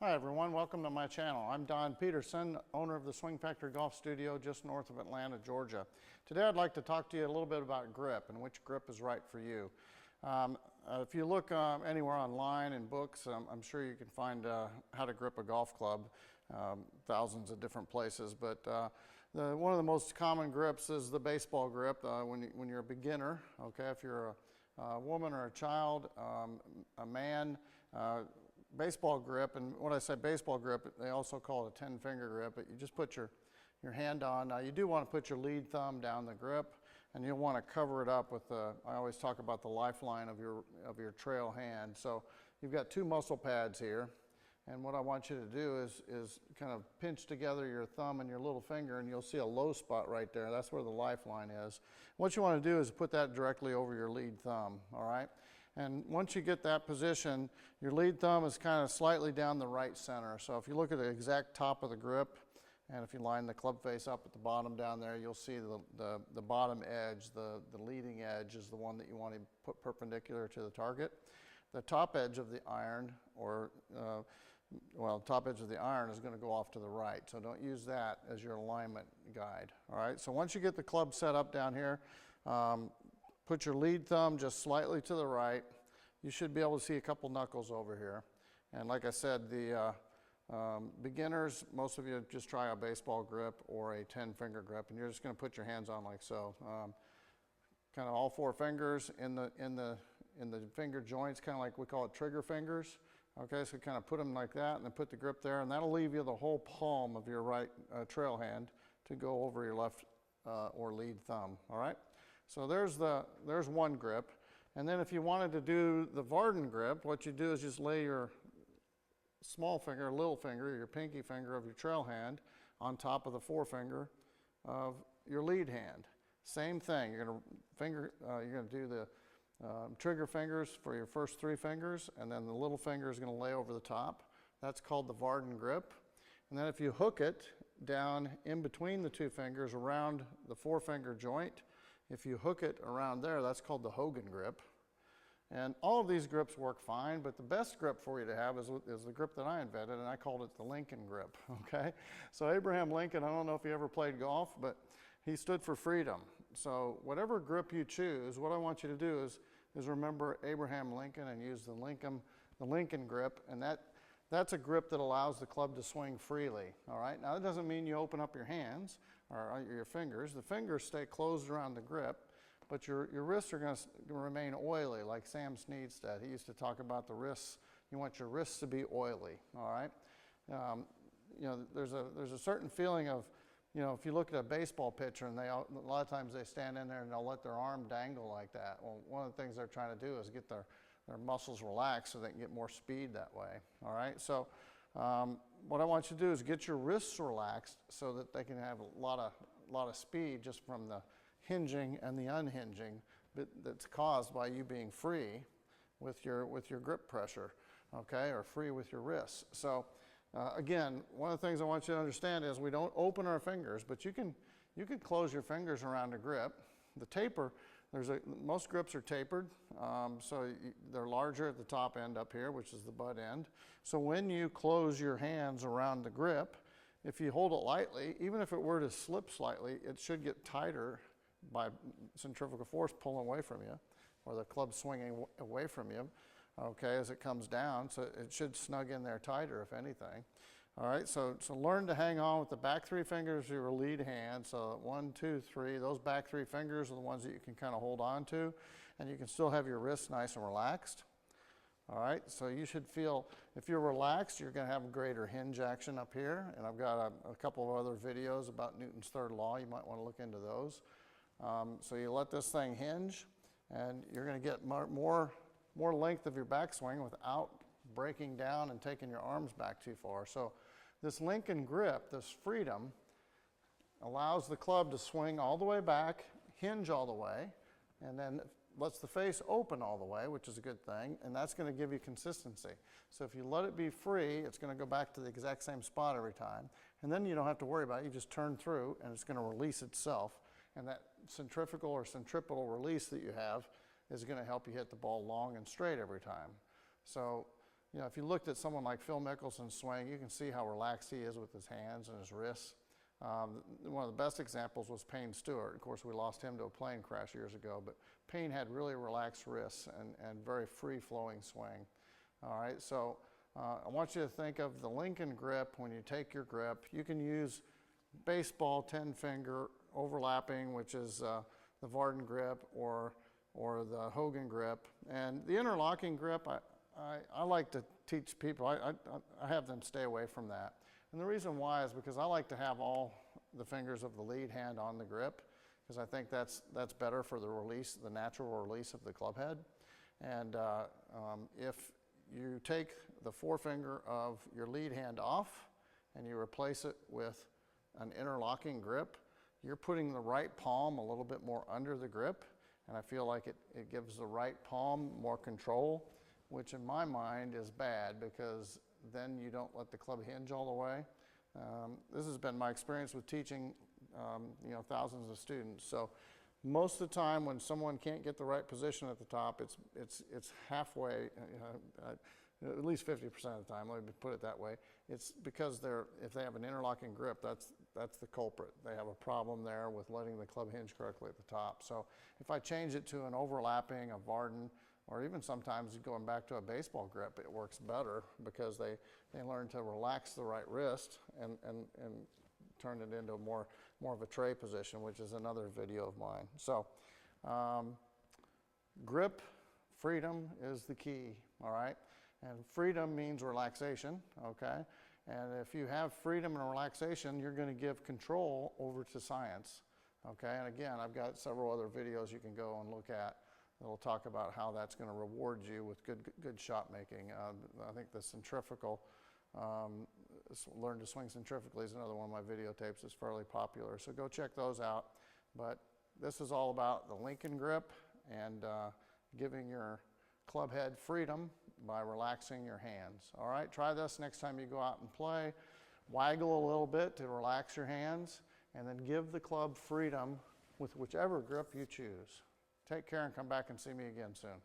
Hi everyone, welcome to my channel. I'm Don Peterson, owner of the Swing Factory Golf Studio just north of Atlanta, Georgia. Today I'd like to talk to you a little bit about grip and which grip is right for you. If you look anywhere online in books, I'm sure you can find how to grip a golf club, thousands of different places, but one of the most common grips is the baseball grip when you're a beginner, okay? If you're a woman or a child, a man, baseball grip, and when I say baseball grip, they also call it a 10-finger grip, but you just put your hand on. Now you do want to put your lead thumb down the grip, and you'll want to cover it up with the, I always talk about the lifeline of your trail hand. So you've got two muscle pads here, and what I want you to do is kind of pinch together your thumb and your little finger, and you'll see a low spot right there. That's where the lifeline is. What you want to do is put that directly over your lead thumb, all right? And once you get that position, your lead thumb is kind of slightly down the right center. So if you look at the exact top of the grip, and if you line the club face up at the bottom down there, you'll see the bottom edge, the leading edge is the one that you want to put perpendicular to the target. The top edge of the iron, top edge of the iron is going to go off to the right. So don't use that as your alignment guide. All right, so once you get the club set up down here, put your lead thumb just slightly to the right. You should be able to see a couple knuckles over here. And like I said, the beginners, most of you just try a baseball grip or a 10-finger grip, and you're just going to put your hands on like so. Kind of all four fingers in the finger joints, kind of like we call it trigger fingers. Okay, so kind of put them like that, and then put the grip there, and that'll leave you the whole palm of your right trail hand to go over your left or lead thumb. All right. So there's one grip, and then if you wanted to do the Varden grip, what you do is just lay your small finger, little finger, your pinky finger of your trail hand on top of the forefinger of your lead hand. Same thing. You're going to do the trigger fingers for your first three fingers, and then the little finger is going to lay over the top. That's called the Varden grip. And then if you hook it down in between the two fingers around the forefinger joint, if you hook it around there, that's called the Hogan grip. And all of these grips work fine, but the best grip for you to have is the grip that I invented, and I called it the Lincoln grip, okay? So Abraham Lincoln, I don't know if he ever played golf, but he stood for freedom. So whatever grip you choose, what I want you to do is remember Abraham Lincoln and use the Lincoln grip, and that's a grip that allows the club to swing freely, all right? Now, that doesn't mean you open up your hands or your fingers. The fingers stay closed around the grip, but your wrists are going to remain oily, like Sam Snead said. He used to talk about the wrists. You want your wrists to be oily, all right? You know, there's a certain feeling of, you know, if you look at a baseball pitcher, and a lot of times they stand in there and they'll let their arm dangle like that. Well, one of the things they're trying to do is get their muscles relaxed so they can get more speed that way, all right? So what I want you to do is get your wrists relaxed so that they can have a lot of speed just from the hinging and the unhinging that's caused by you being free with your grip pressure, okay, or free with your wrists. So again, one of the things I want you to understand is we don't open our fingers, but you can close your fingers around a grip. The taper, most grips are tapered, so they're larger at the top end up here, which is the butt end. So when you close your hands around the grip, if you hold it lightly, even if it were to slip slightly, it should get tighter by centrifugal force pulling away from you, or the club swinging away from you, okay, as it comes down. So it should snug in there tighter, if anything. All right, so learn to hang on with the back three fingers of your lead hand. So 1, 2, 3, those back three fingers are the ones that you can kind of hold on to, and you can still have your wrists nice and relaxed. All right, so you should feel, if you're relaxed, you're going to have greater hinge action up here, and I've got a couple of other videos about Newton's third law. You might want to look into those. So you let this thing hinge, and you're going to get more length of your backswing without breaking down and taking your arms back too far. So this Lincoln grip, this freedom, allows the club to swing all the way back, hinge all the way, and then lets the face open all the way, which is a good thing, and that's going to give you consistency. So if you let it be free, it's going to go back to the exact same spot every time, and then you don't have to worry about it. You just turn through, and it's going to release itself, and that centrifugal or centripetal release that you have is going to help you hit the ball long and straight every time. So you know, if you looked at someone like Phil Mickelson's swing, you can see how relaxed he is with his hands and his wrists. One of the best examples was Payne Stewart. Of course, we lost him to a plane crash years ago, but Payne had really relaxed wrists and very free-flowing swing. All right, so I want you to think of the Lincoln grip when you take your grip. You can use baseball 10-finger overlapping, which is the Varden Grip, or the Hogan Grip. And the interlocking grip, I like to teach people, I have them stay away from that. And the reason why is because I like to have all the fingers of the lead hand on the grip, because I think that's better for the release, the natural release of the club head. And if you take the forefinger of your lead hand off and you replace it with an interlocking grip, you're putting the right palm a little bit more under the grip, and I feel like it gives the right palm more control, which in my mind is bad because then you don't let the club hinge all the way. This has been my experience with teaching you know, thousands of students. So most of the time when someone can't get the right position at the top, it's halfway, at least 50% of the time, let me put it that way. It's because if they have an interlocking grip, that's the culprit. They have a problem there with letting the club hinge correctly at the top. So if I change it to an overlapping, a Varden, or even sometimes going back to a baseball grip, it works better because they learn to relax the right wrist and turn it into more of a tray position, which is another video of mine. So grip freedom is the key, all right? And freedom means relaxation, okay? And if you have freedom and relaxation, you're gonna give control over to science, okay? And again, I've got several other videos you can go and look at that'll talk about how that's gonna reward you with good shot making. I think the centrifugal, Learn to Swing Centrifugally is another one of my videotapes that's fairly popular. So go check those out. But this is all about the Lincoln grip and giving your club head freedom by relaxing your hands. All right, try this next time you go out and play. Waggle a little bit to relax your hands, and then give the club freedom with whichever grip you choose. Take care and come back and see me again soon.